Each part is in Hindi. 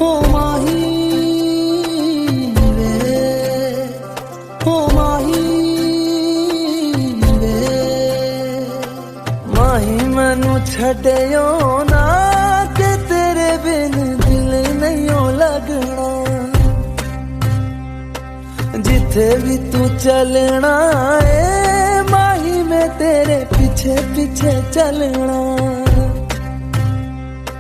ओ माही वे, ओ माही वे, माही मैनू छड्डियो ना कि तेरे बिन दिल नहीं लगना। जिथे भी तू चलना है माही मैं तेरे पीछे पीछे चलना।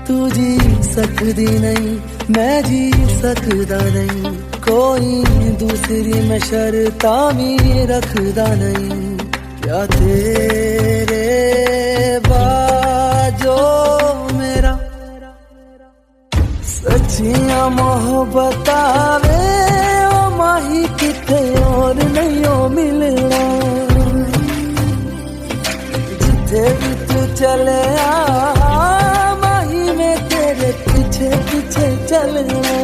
तू जी सकदी नहीं मैं जी सकदा नहीं, कोई दूसरी मैं शर्ता भी रखदा नहीं। क्या तेरे बाजो मेरा सच्चियां मोहब्बत वे ओ माही किथे और नहीं ओ मिलना। जिथे भी तू चले माही में तेरे पीछे पीछे चलना।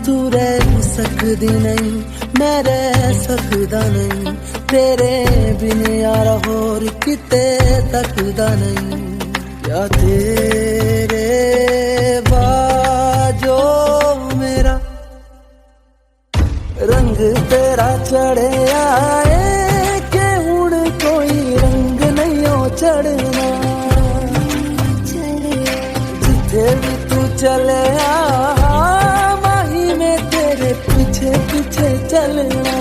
तू रह सकदी नहीं मैं रह सकदा नहीं, तेरे बिन यार होर किते तकदा नहीं। क्या तेरे बाजो मेरा रंग तेरा चढ़े आए के हुण कोई रंग नहीं हो चढ़ना। जिथे भी तू चले माही में तेरे पीछे पीछे चलना।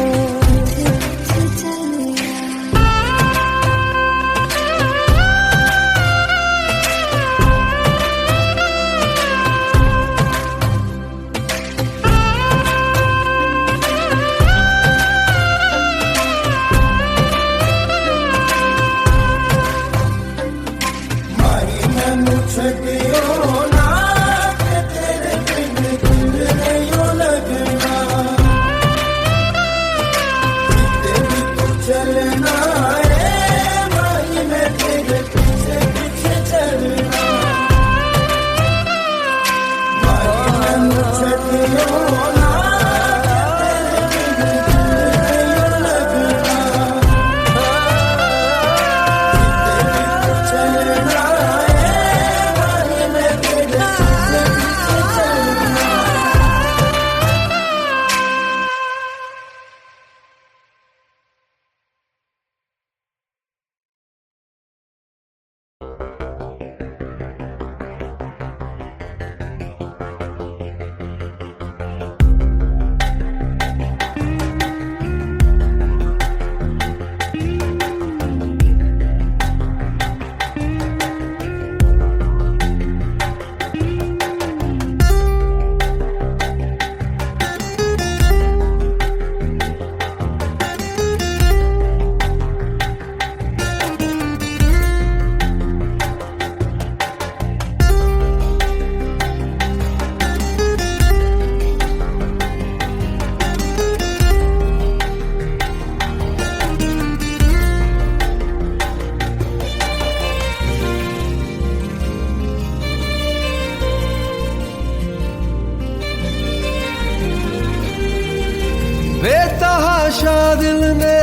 बेतहाशा दिल ने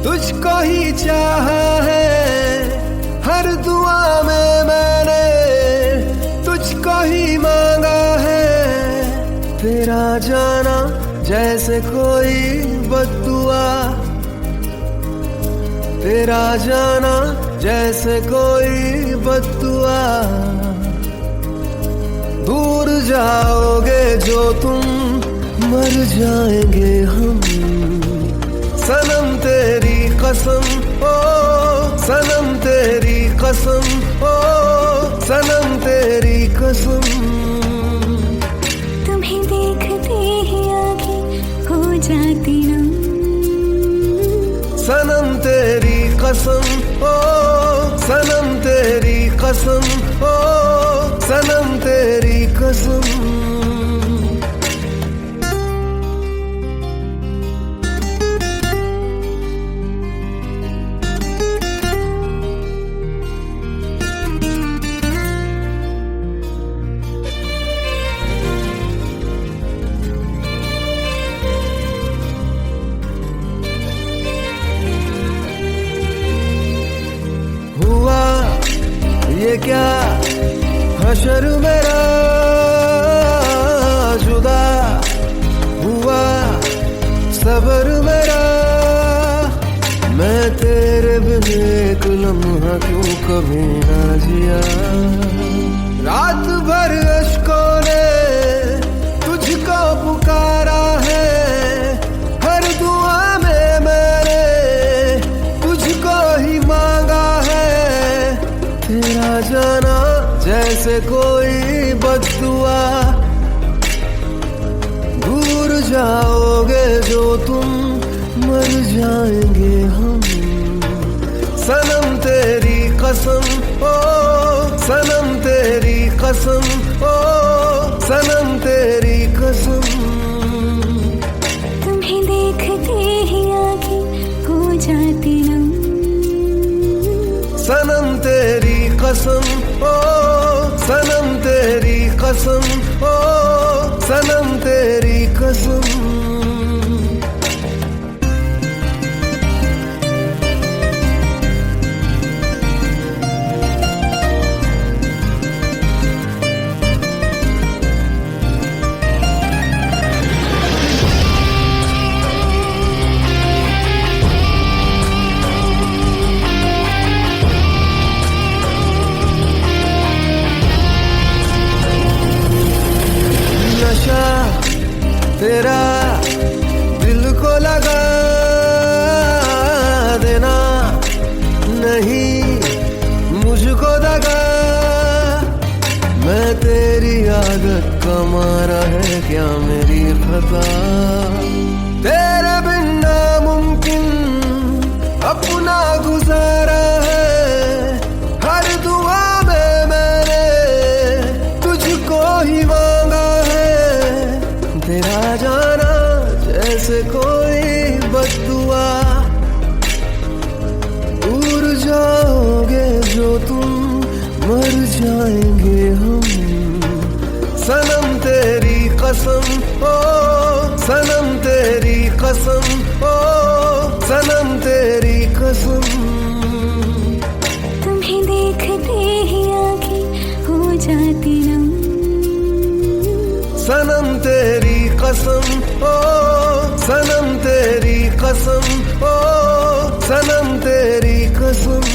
तुझको ही चाहा है, हर दुआ में मैंने तुझको ही मांगा है। तेरा जाना जैसे कोई बद्दुआ, तेरा जाना जैसे कोई बद्दुआ। दूर जाओगे जो तुम मर जाएंगे हम, सनम तेरी कसम ओ सनम तेरी कसम ओ सनम कसम, तुम्हें देखते ही आगे हो जाती नम। सनम तेरी कसम, ओ सनम तेरी कसम, ओ सनम तेरी कसम। हुआ ये क्या हशर मेरा, जुदा हुआ सबर मेरा। मैं तेरे बिन एक लम्हा क्यों कभी ना जिया। रात भर अश्कों ने तुझको पुकारा है, हर दुआ में मैंने तुझको ही मांगा है। तेरा जाना जैसे कोई बद्दुआ, दूर जाओगे जो तुम मर जाएंगे हम। सनम तेरी कसम, ओ सनम तेरी कसम, ओ सनम तेरी कसम। तुम्हें देखते ही आगे हो जाती नम। सनम तेरी कसम, ओ सनम तेरी कसम, ओ सनम तेरी कसम। नशा तेरा दिल को लगा देना, नहीं मुझको दगा। मैं तेरी आदत का मारा है क्या मेरी खता। तेरे बिन नामुमकिन अपना गुजारा है, हर दुआ में मैंने तुझको ही मांगा है। तेरा जाना जैसे कोई बद्दुआ, दूर जाओगे जो तुम मर जाएंगे हम। सनम तेरी कसम, ओ सनम तेरी कसम, ओ सनम तेरी कसम। तुम्हें देखते ही आगे हो जाती नम। सनम तेरी कसम, ओ सनम तेरी कसम, ओ सनम तेरी कसम।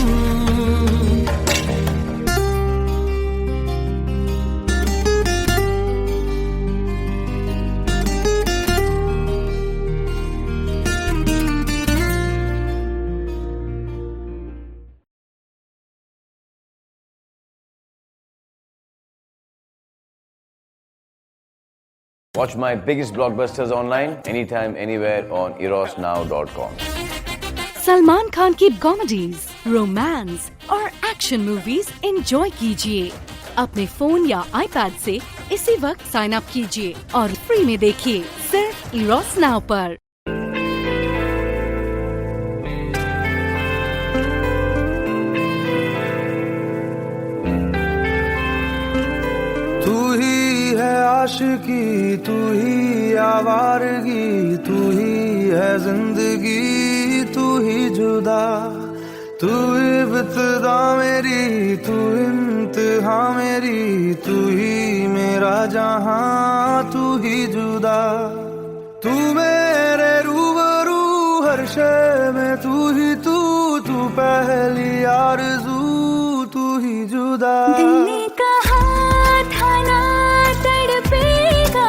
Watch my biggest blockbusters online anytime, anywhere on erosnow.com. Salman Khan की कॉमेडीज, रोमांस और एक्शन मूवीज एंजॉय कीजिए अपने फोन या आईपैड से इसी वक्त साइन अप कीजिए और फ्री में देखिए सिर्फ इरोस नाउ पर। तू ही है आशिकी, तू ही आवारगी, तू ही है जिंदगी, तू ही जुदा। तू इब्तिदा मेरी, तू इंतहा मेरी, तू ही मेरा जहां, तू ही जुदा। तू मेरे रूबरू हर शय में, तू ही तू पहली आरज़ू, तू ही जुदा। दिल ने कहा था ना तड़पेगा,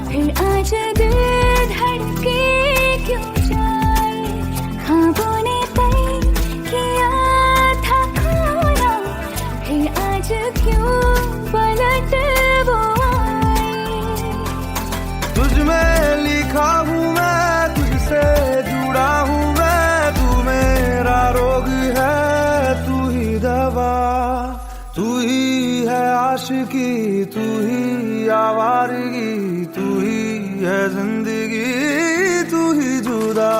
फिर आज दिल धड़के क्यों जाए। ख्वाबों ने तय किया था खोना, फिर आज क्यों पलट आशिकी, तू ही आवारगी, तू ही है जिंदगी, तू ही जुदा।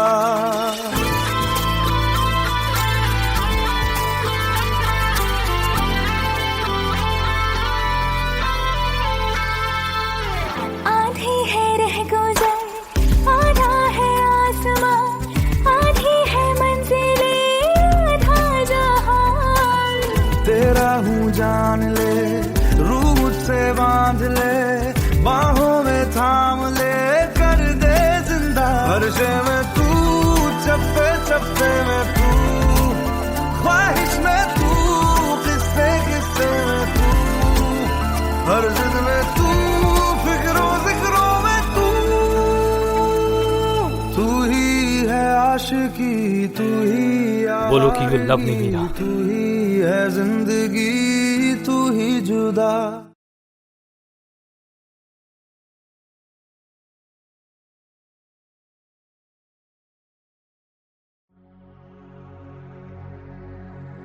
आधी है रह गुजर, आधा है आसमां, आधी है मंजिलें, आधा जहां। तेरा हूँ जान ले, रूह मुझसे बांध ले, बाहों में थाम ले, कर दे जिंदा। हर्षे में तू, चप्पे चप्पे में तू, ख्वाहिश में तू, किस्से किस्से में तू, हर जिद में तू, फिक्रों जिक्रों में तू। तू ही है आशिकी, तू ही बोलो कि you love me, मीरा। तू ही है जिंदगी, तू ही जुदा।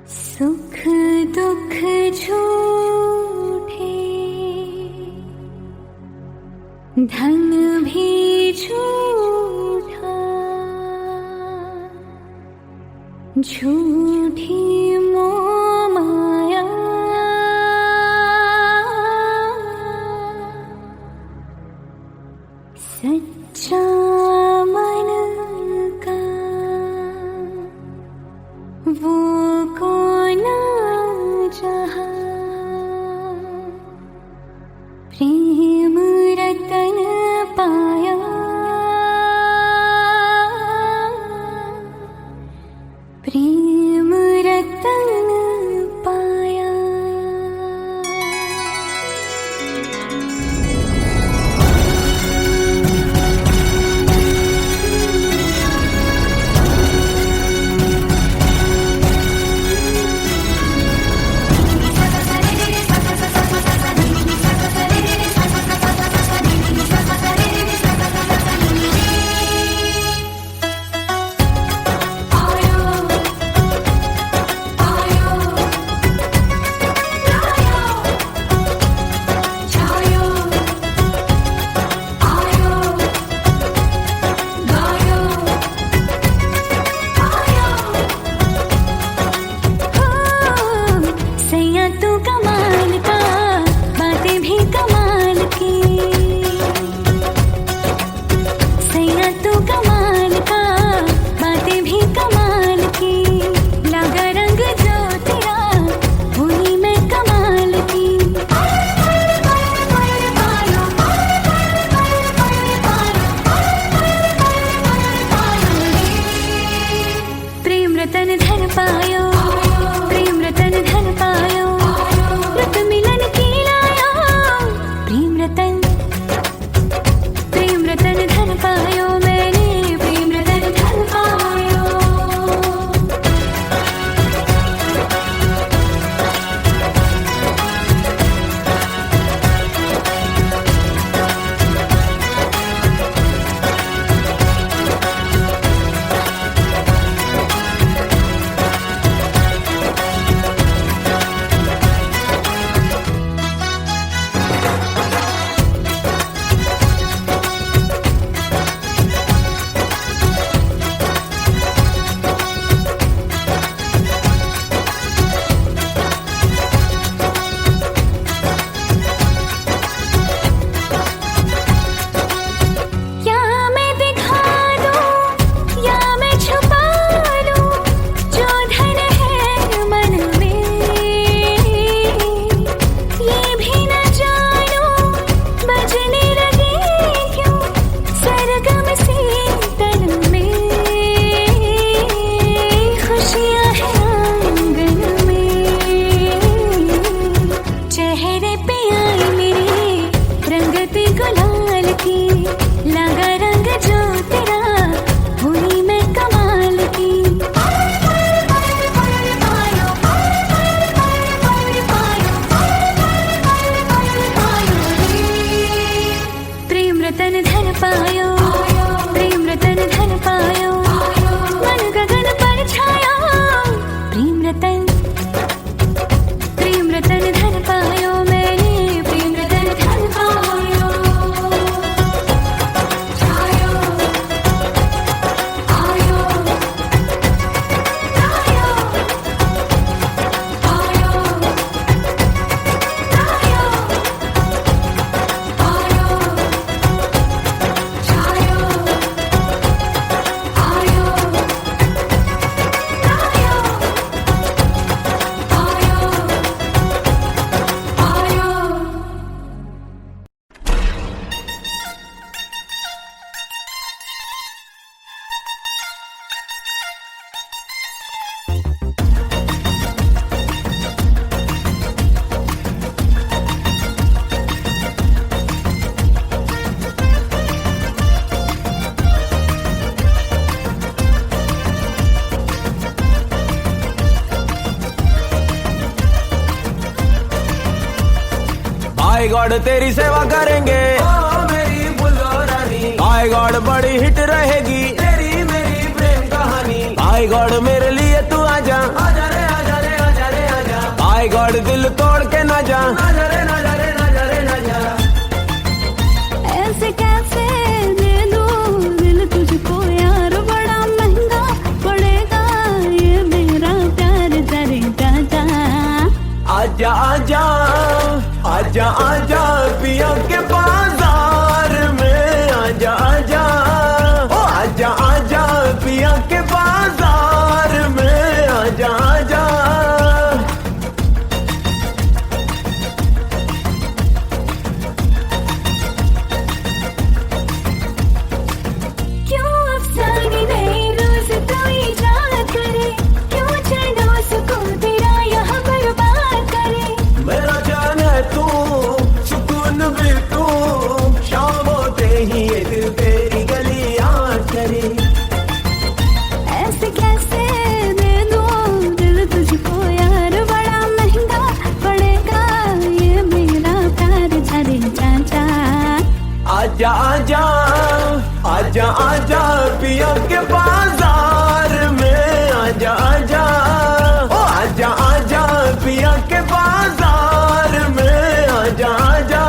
सुख दुख झूठे, धन भी झूठा, झूठी मोह माया, सच्चा मन का वो कौन जहां, प्रेम रतन पाया, प्रेम रतन पाया। प्रेम रतन धन पायो मैंने। बाय गॉड तेरी सेवा करेंगे, ओ मेरी बुल्लो रानी। बाय गॉड बड़ी हिट रहेगी तेरी मेरी प्रेम कहानी। बाय गॉड मेरे लिए तू आजा, आजा रे आजा रे आजा रे आजा। बाय गॉड दिल तोड़ के ना जा, आजा रे ना जा रे ना जा रे ना जा। ऐसे कैसे दे दूं दिल तुझको यार, बड़ा महंगा पड़ेगा ये मेरा प्यार तेरे चाचा। आजा आजा आजा आजा पिया के बाजार में, आजा आजा ओ आजा आजा पिया के बाजार में, आजा आजा। क्यों अफसाने नए रोज कोई याद करे, क्यों चढ़ो को तेरा यहाँ बर्बाद करे। मेरा जान है तू, सुकून भी तू, शाम होते ही ये दिल तेरी गली याद करे। ऐसे कैसे दे दूं दिल तुझको यार, बड़ा महंगा पड़ेगा ये मेरा प्यार तेरे चाचा। आजा आजा आजा आजा पिया के बाजार में, आजा आजा ओ आजा आजा पिया के बाजार में, आजा आजा।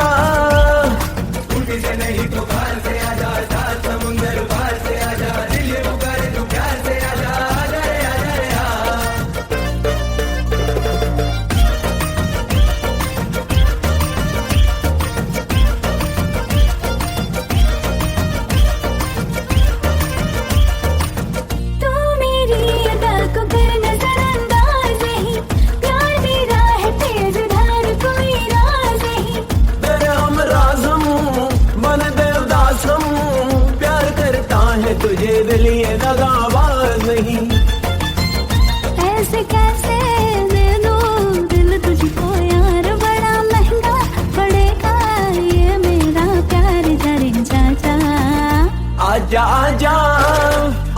स्कूटी से नहीं तो कार से आजा, सात समुंदर पार से आजा, दिल ये पुकारे तू प्यार से आजा, आजा रे आजा रे आ। तू मेरी अदा को कर नजरअंदाज नहीं, प्यार मेरा है तेज धार कोई राज नहीं। तेरे हम राज हम मन देवदास हम, प्यार करता है तुझे दिल ये दगाबाज नहीं। ऐसे कैसे दे दूं दिल तुझको यार, बड़ा महंगा पड़ेगा ये मेरा प्यार तेरे चाचा। आजा आजा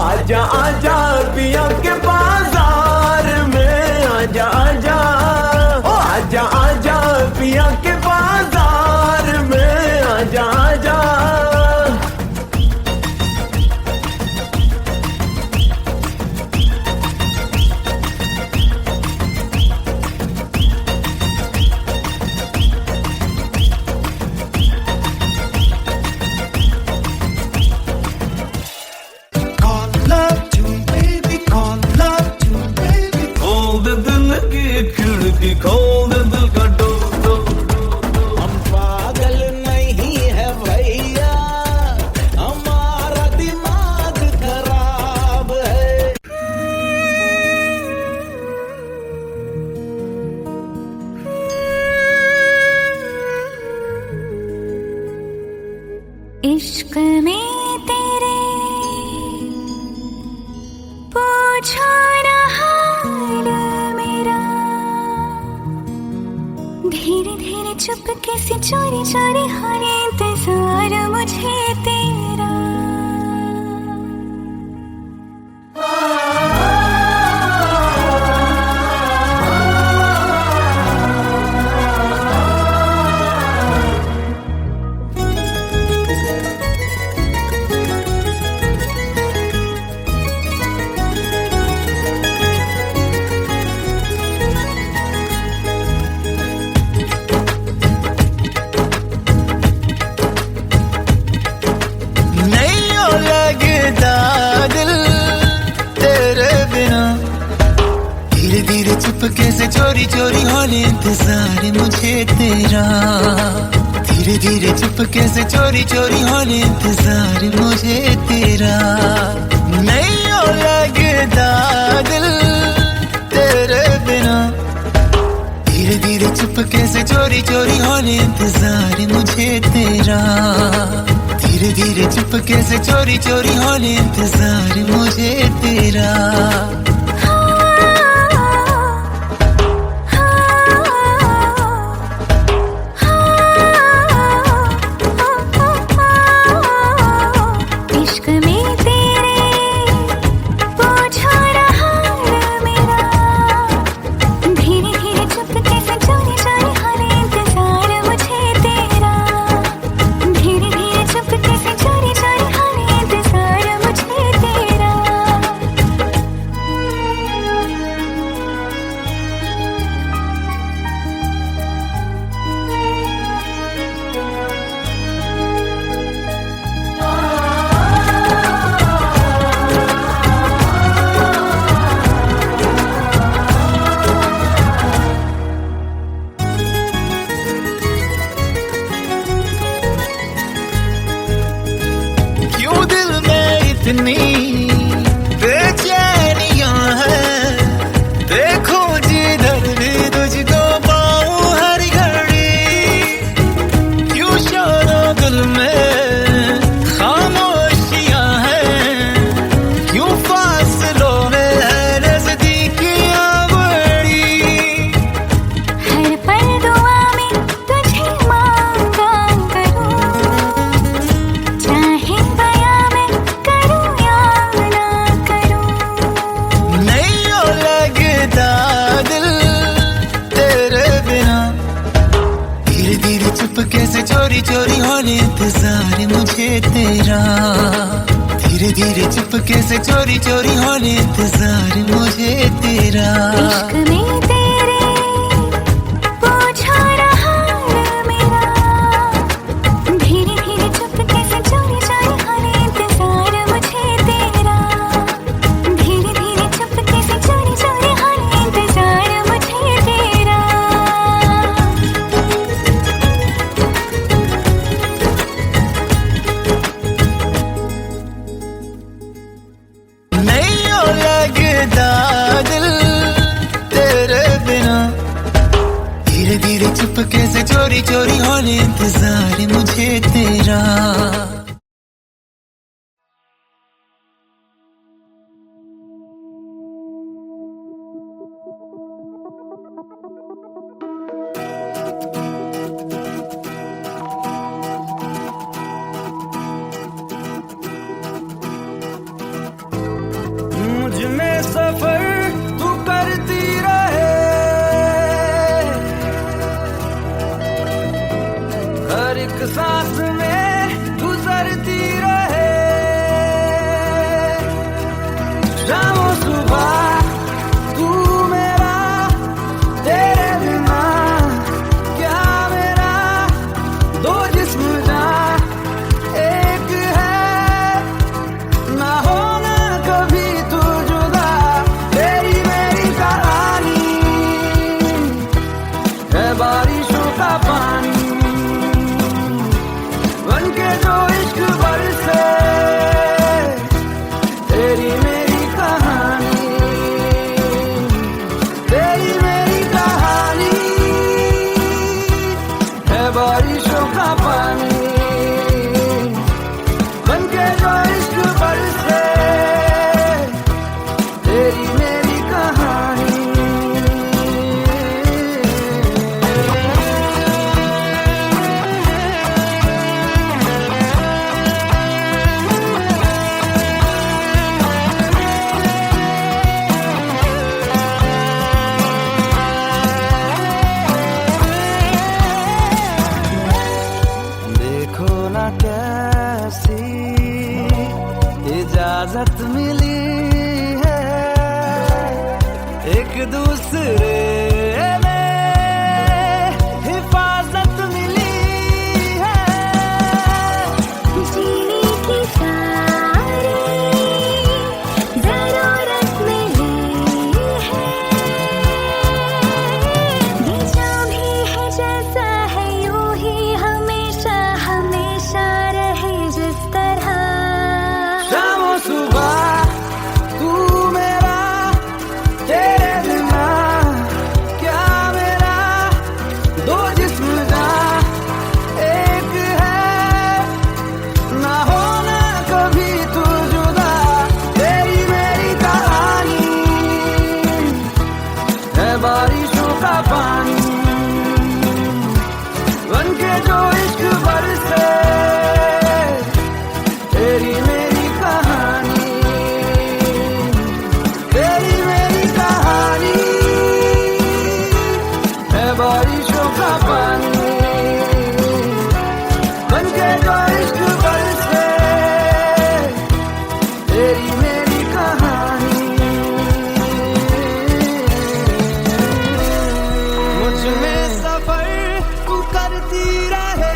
आजा आजा पिया के बाजार में, आजा आजा ओ आजा आजा पिया के बाजार में, आजा आजा। Call love tune, baby, call love tune, baby. खोल दे दिल की खिड़की, खोल दे दिल का डोर। हम पागल नहीं है भैया, हमारा दिमाग खराब है। इश्क में तेरे पूछो ना हाल मेरा, धीरे धीरे चुपके से चोरी चोरी हो रे इंतजार मुझे तेरा। नहीं लगता दिल तेरे बिना, धीरे धीरे चुपके से चोरी चोरी होने इंतजार मुझे तेरा। धीरे धीरे चुपके से चोरी चोरी होने इंतजार मुझे तेरा। नहीं लगता दिल तेरे बिना, धीरे धीरे चुपके से चोरी चोरी होने इंतजार मुझे तेरा। धीरे धीरे चुपके से चोरी चोरी होने इंतजार मुझे तेरा। इश्क में तेरे पूछो ना हाल मेरा, धीरे धीरे चुपके से चोरी चोरी हो रे इंतजार मुझे तेरा। चोरी चोरी होने इंतजार मुझे तेरा, धीरे धीरे चुपके से चोरी चोरी होने इंतजार मुझे तेरा। इश्क में तेरे पूछा रहा मेरा, धीरे धीरे चुपके से चोरी चोरी होने इंतजार मुझे तेरा, धीरे धीरे चुपके से चोरी चोरी होने इंतजार मुझे तेरा। नहीं हो लगता दिल तेरे बिना, धीरे धीरे चुपके से चोरी चोरी होने इंतजार मुझे तेरा। मुझ में सफर तू करती रहे, हर एक सांस में गुजरती रहे, शाम सुबह तू मेरा, तेरे बिना क्या मेरा, दो जिस्म जहाँ एक है, ना होना कभी तू जुदा, तेरी मेरी कहानी है बारिशों का पानी, बनके जो इश्क बरसे, तेरी मेरी कहानी, तेरी मेरी कहानी है बारिशों का पानी, बनके जो इश्क बरसे, तेरी मेरी कहानी। देखो ना कैसी इजाजत मिली है, एक दूसरे में हिफाजत मिली है, जीने की सारी जरूरत मिली है, ये जो भी है जैसा है यूं ही हमेशा हमेशा रहे जिस तरह। शाम सुबह तू मेरा, तेरे बिना क्या मेरा, दो जिस्म जहाँ एक है, ना होना कभी तू जुदा, तेरी मेरी कहानी है बारिशों का पानी, बनके जो इश्क बरसे, तेरी मेरी कहानी, तेरी मेरी कहानी है बारिशों का पानी, बनके जो इश्क बरसे, तेरी मेरी कहानी। मुझ में सफर तू करती रहे,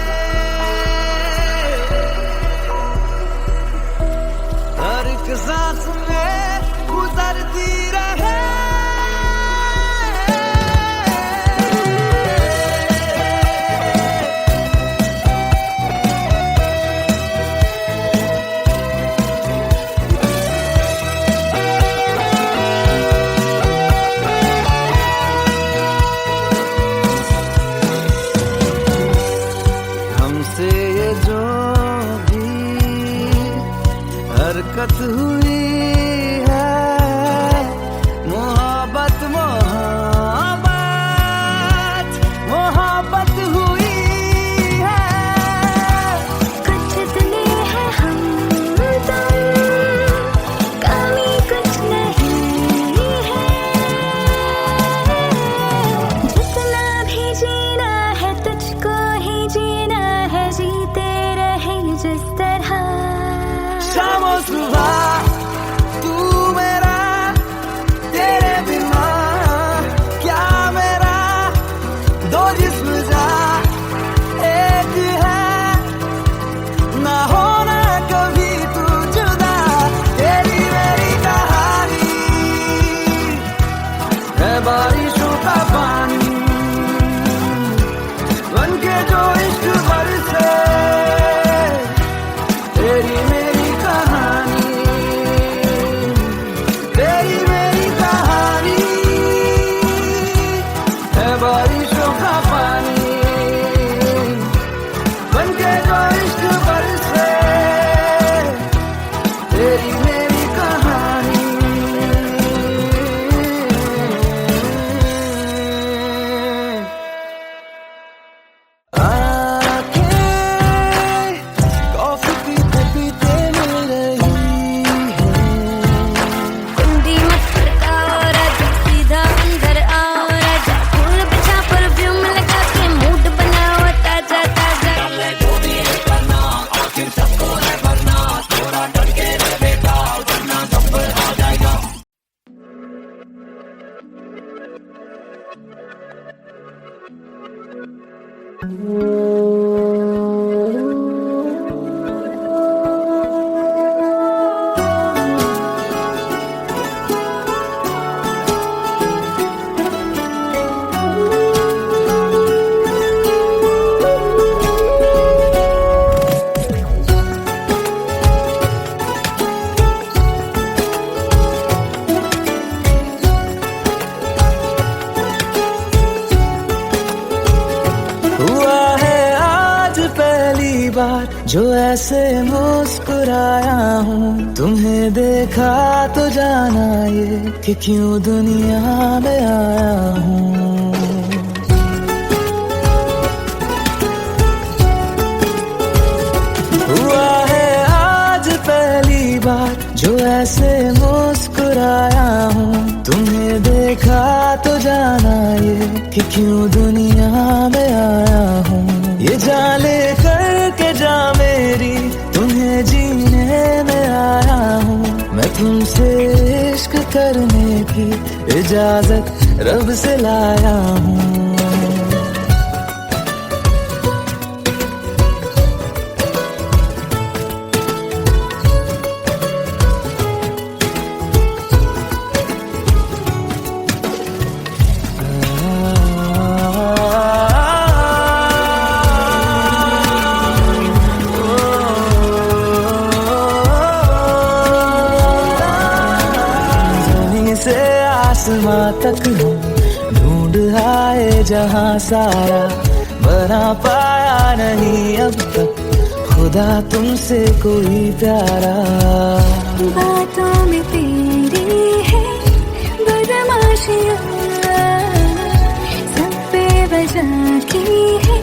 हुआ है आज पहली बार जो ऐसे मुस्कुराया हूँ, तुम्हें देखा तो जाना ये कि क्यों दुनिया में आया हूँ। हुआ है आज पहली बार जो ऐसे मुस्कुराया हूँ, तुम्हें देखा तो जाना ये कि क्यों दुनिया में आया हूँ। ये जान ले करके जा मेरी तुम्हें जीने में आया हूँ, मैं तुमसे इश्क करने की इजाजत रब से लाया हूँ। आसमां तक हूँ ढूंढ आए जहाँ सारा, बना पाया नहीं अब तक खुदा तुमसे कोई प्यारा। बातों में तेरी है बदमाशियाँ, सब पे वजह की है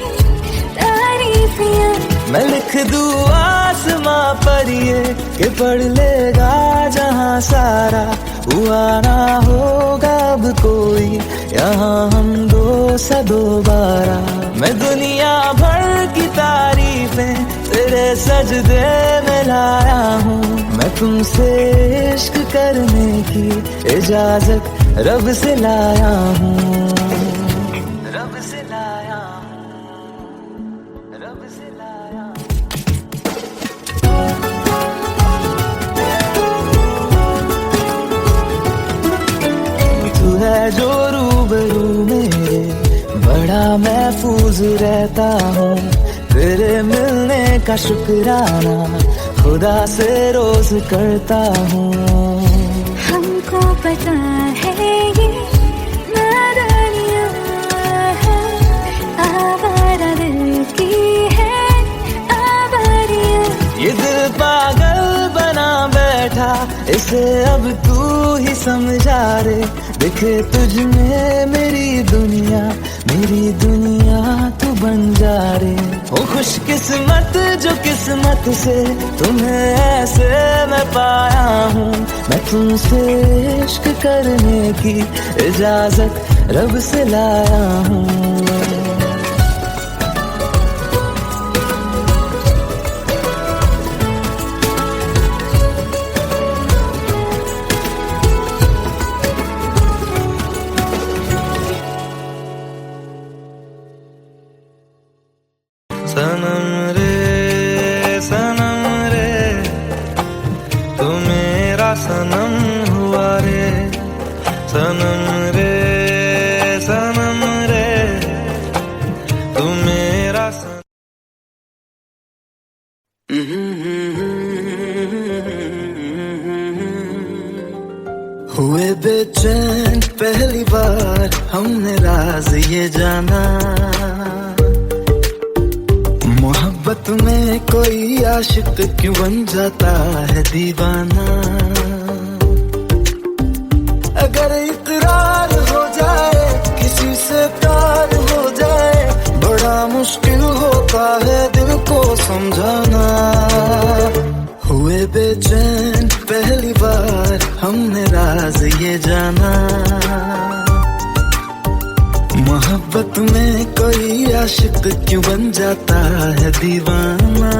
तारीफियाँ। मैं लिख दूँ आसमां पर ये कि पढ़ लेगा जहाँ सारा, हुआ ना होगा अब कोई यहाँ हम दो सा दोबारा। मैं दुनिया भर की तारीफें तेरे सजदे में लाया हूँ, मैं तुमसे इश्क करने की इजाजत रब से लाया हूँ। रब से लाया हूँ, रब से लाया हूँ। है जो रूबरू मेरे बड़ा महफूज रहता हूँ, तेरे मिलने का शुक्राना खुदा से रोज करता हूँ। हमको पता है ये नादानियाँ है, आवारा दिल की है आवारियाँ। ये दिल पागल बना बैठा, इसे अब तू ही समझा रे। दिखे तुझ में मेरी दुनिया तू बन जा रे। ओ खुशकिस्मत जो किस्मत से तुम्हें ऐसे मैं पाया हूँ, मैं तुमसे इश्क करने की इजाजत रब से लाया हूँ। सनम रे तू मेरा सनम हुआ रे। सनम रे तू मेरा हुए बेचैन पहली बार हमने राज ये जाना, मोहब्बत में कोई आशिक क्यों बन जाता है दीवाना। अगर इकरार हो जाए किसी से प्यार हो जाए, बड़ा मुश्किल होता है दिल को समझाना। हुए बेचैन पहली बार हमने राज ये जाना, मोहब्बत में कोई आशिक क्यों बन जाता है दीवाना।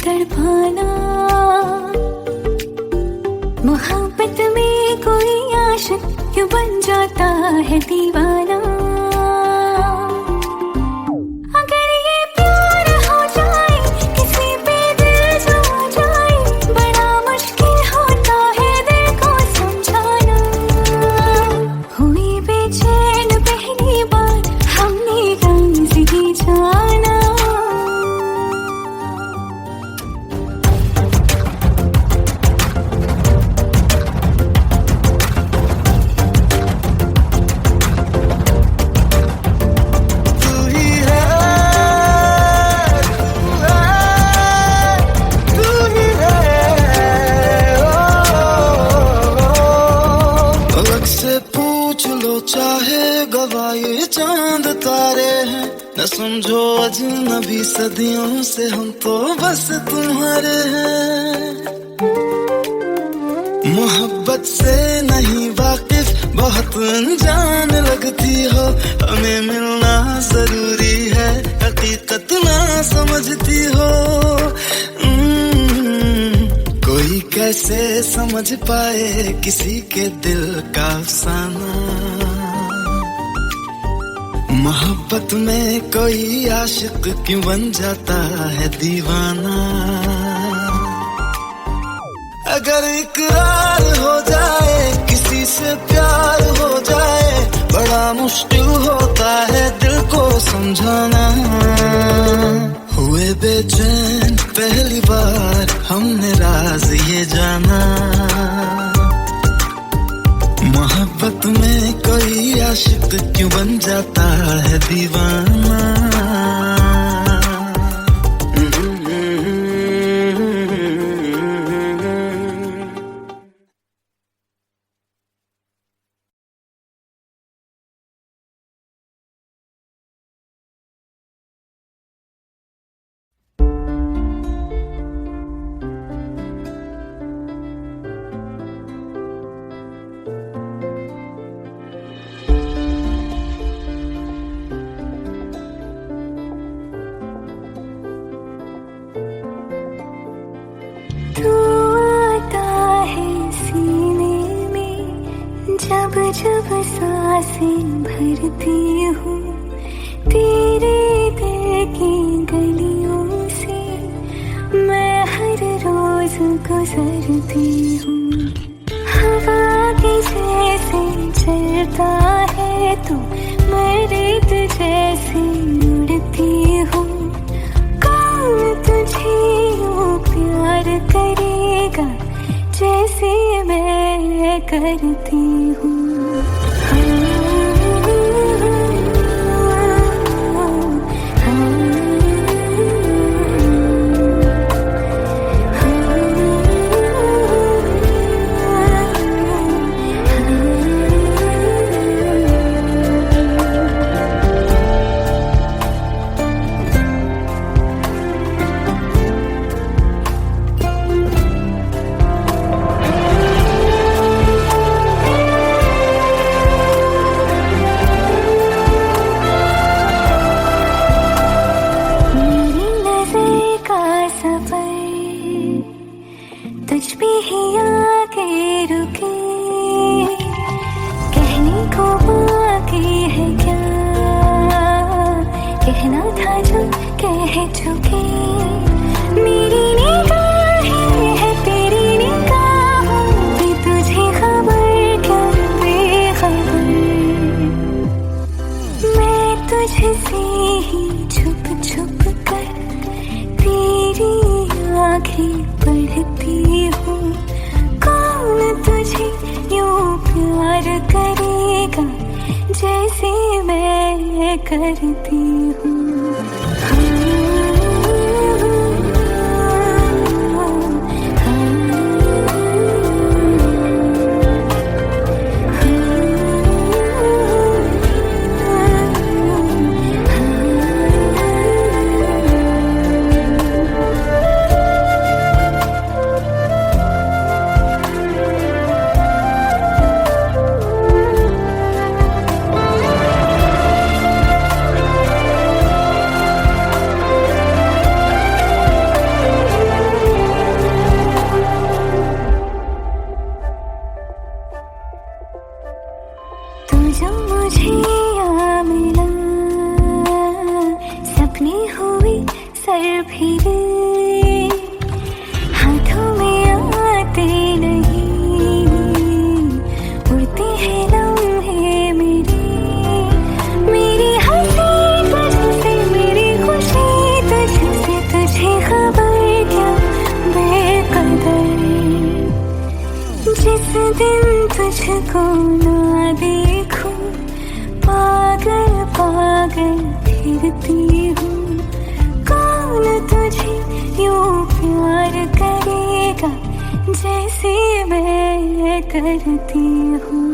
तड़पाना। मोहब्बत में कोई आशिक क्यों बन जाता है दीवाना। अगर ये प्यार हो जाए किसी पे दिल जो जाए, बड़ा मुश्किल होता है दिल को समझाना। हुई बेचैन पहली बार हमने रंग ही जाना। चाहे गवाए चांद तारे हैं, न समझो अजनबी सदियों से हम तो बस तुम्हारे हैं। मोहब्बत से नहीं वाकिफ बहुत अनजान लगती हो, हमें मिलना जरूरी है हकीकत ना समझती हो। कोई कैसे समझ पाए किसी के दिल का अफसाना। मोहब्बत में कोई आशिक क्यों बन जाता है दीवाना। अगर इकरार हो जाए किसी से प्यार हो जाए, बड़ा मुश्किल होता है दिल को समझाना। हुए बेचैन पहली बार हमने राज ये जाना। मोहब्बत में कोई आशिक क्यों बन जाता है दीवाना। तू आता है सीने में जब जब सांसें भरती हूँ। तेरे दिल की गलियों से मैं हर रोज गुजरती हूँ। हवा के जैसे चलता है तू, मैं रेत जैसे उड़ती हूँ। कौन तुझे यूं प्यार करेगा जैसे मैं करती हूँ। तुझ पे ही आके रुके, कहने को बाकी है क्या, कहना था जो कह चुके। मेरी निगाहें है तेरी निगाहों की, तुझे खबर क्या बेखबर। मैं तुझसे ही छुप छुप कर तेरी आँखें पढ़ती हूँ। कौन तुझे यूं प्यार करेगा जैसे मैं करती हूँ। तुझको ना देखूं पागल पागल फिरती हूँ। कौन तुझे यूं प्यार करेगा जैसे मैं करती हूँ।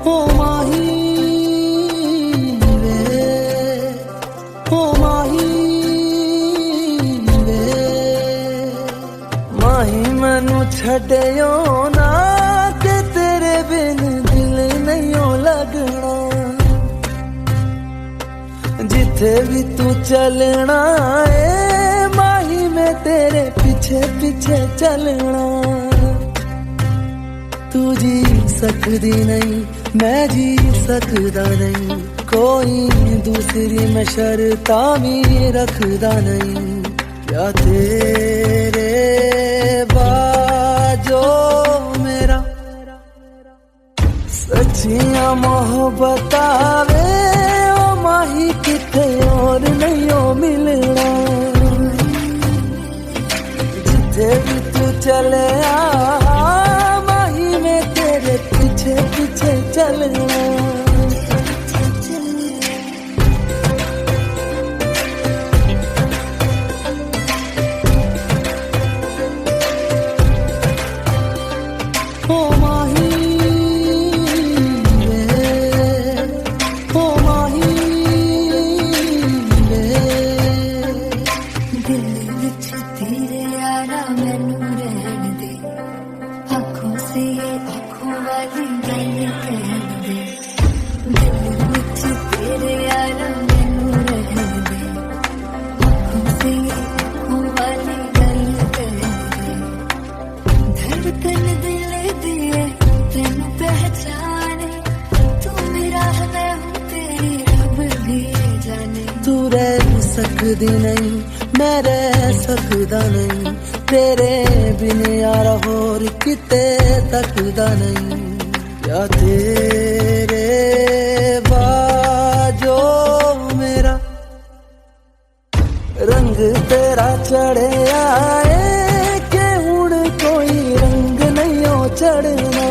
ओ माही वे, ओ माही वे, माही मैनू छड्डियो ना कि तेरे बिन दिल नहीं लगना। जिथे भी तू चलना है माही मैं तेरे पीछे पीछे चलना। तू जी सकदी नहीं मैं जी सकदा नहीं, कोई दूसरी मैं शर्ता भी रखदा नहीं। या तेरे बाजो मेरा सच्चियां मोहब्बत वे ओ माही किथे और नहीं ओ मिलना। जिथे भी तू चले माही में तेरे पीछे पीछे चलना। ओ माही वे, ओ माही वे, दिल विच तेरे यारा मैनू रहन दे, आँखों से आँखों वाली गल कहन दे। दिल विच तेरे यारा मैनू रहन दे, आँखों से आँखों वाली गल कहन दे। धड़कन दिल दी है तैनू पहचाने, तू मेरा है मैं हूँ तेरी रब भी जाने। तू रह सकदी नहीं मैं रह सकदा नहीं, तेरे बिन यार होर किते तकदा नहीं। या तेरे बाजो मेरा रंग तेरा चढ़े आए कि हुण कोई रंग नहीं हो चढ़ना।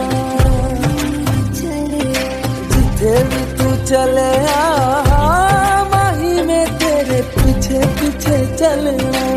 जिथे भी तू चले माही में तेरे पीछे पीछे चलना।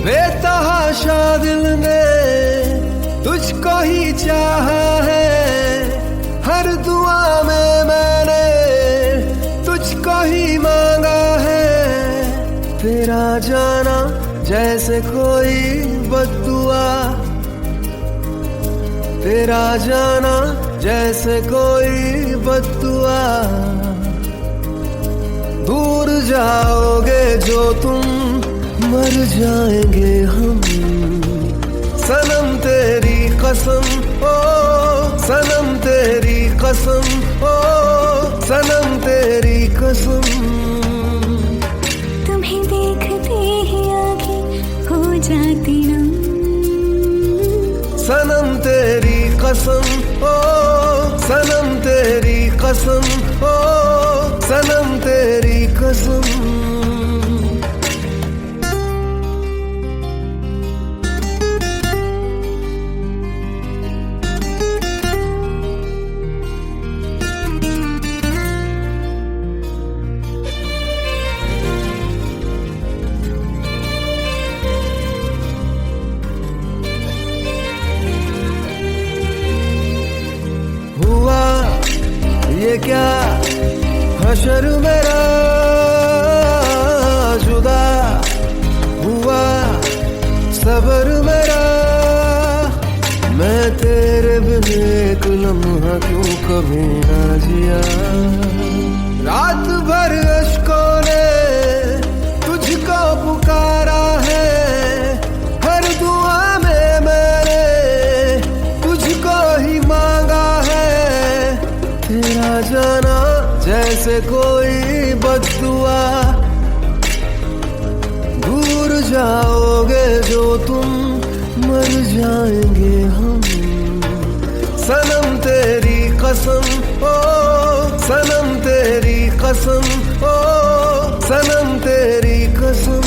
बेतहाशा दिल ने तुझको ही चाहा है, हर दुआ में मैंने तुझको ही मांगा है। तेरा जाना जैसे कोई बद्दुआ, तेरा जाना जैसे कोई बद्दुआ। दूर जाओगे जो तुम, मर जाएंगे हम। सनम तेरी कसम, ओ सनम तेरी कसम, ओ सनम तेरी कसम। तुम्हें देखते ही आँखें हो जाती नम। सनम तेरी कसम, ओ सनम तेरी कसम, ओ सनम तेरी कसम। हुआ ये क्या हशर मेरा, जुदा हुआ सबर मेरा। मैं तेरे बिन एक लम्हा क्यों कभी ना जिया। रात भर अश्कों ने तुझको पुकारा है, हर दुआ में मैंने तुझको ही मांगा है। तेरा जाना जैसे कोई बद्दुआ, दूर जाओगे जो तुम, मर जाएंगे हम। सनम तेरी कसम, ओ सनम तेरी कसम, ओ सनम तेरी कसम।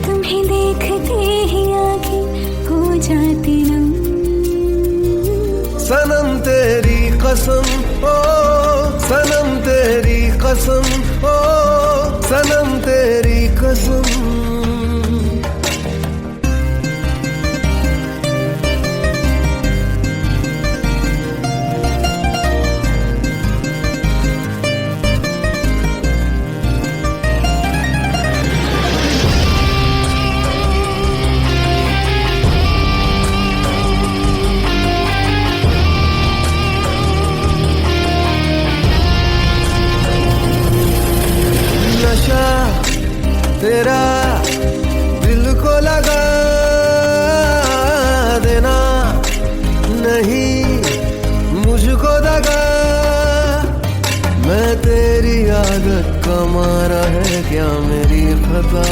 तुम्हें देखते ही आँखें हो जाती नम। सनम तेरी कसम, ओ सनम तेरी कसम, ओ सनम तेरी कसम। नशा तेरा दिल को लगा देना, नहीं मुझको दगा। मैं तेरी आदत का मारा है क्या मेरी खता।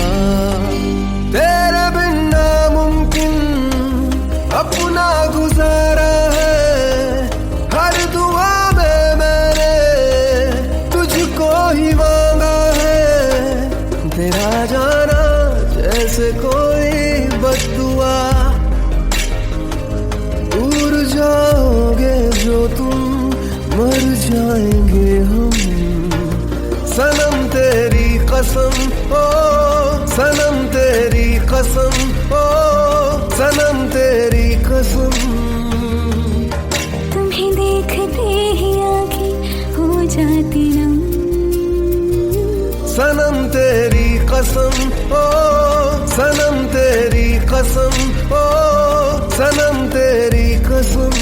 तेरे बिन नामुमकिन अपना गुजारा है, हर दुआ में मैंने तुझको ही मांगा है। तेरा जाना जैसे कोई बद्दुआ, दूर जाओगे जो तुम, मर जाएंगे हम। सनम तेरी कसम, ओ सनम तेरी कसम, ओ सनम तेरी कसम। तुम्हें देखते ही आँखें हो जाती नम। सनम तेरी कसम, ओ सनम तेरी कसम, ओ सनम तेरी कसम।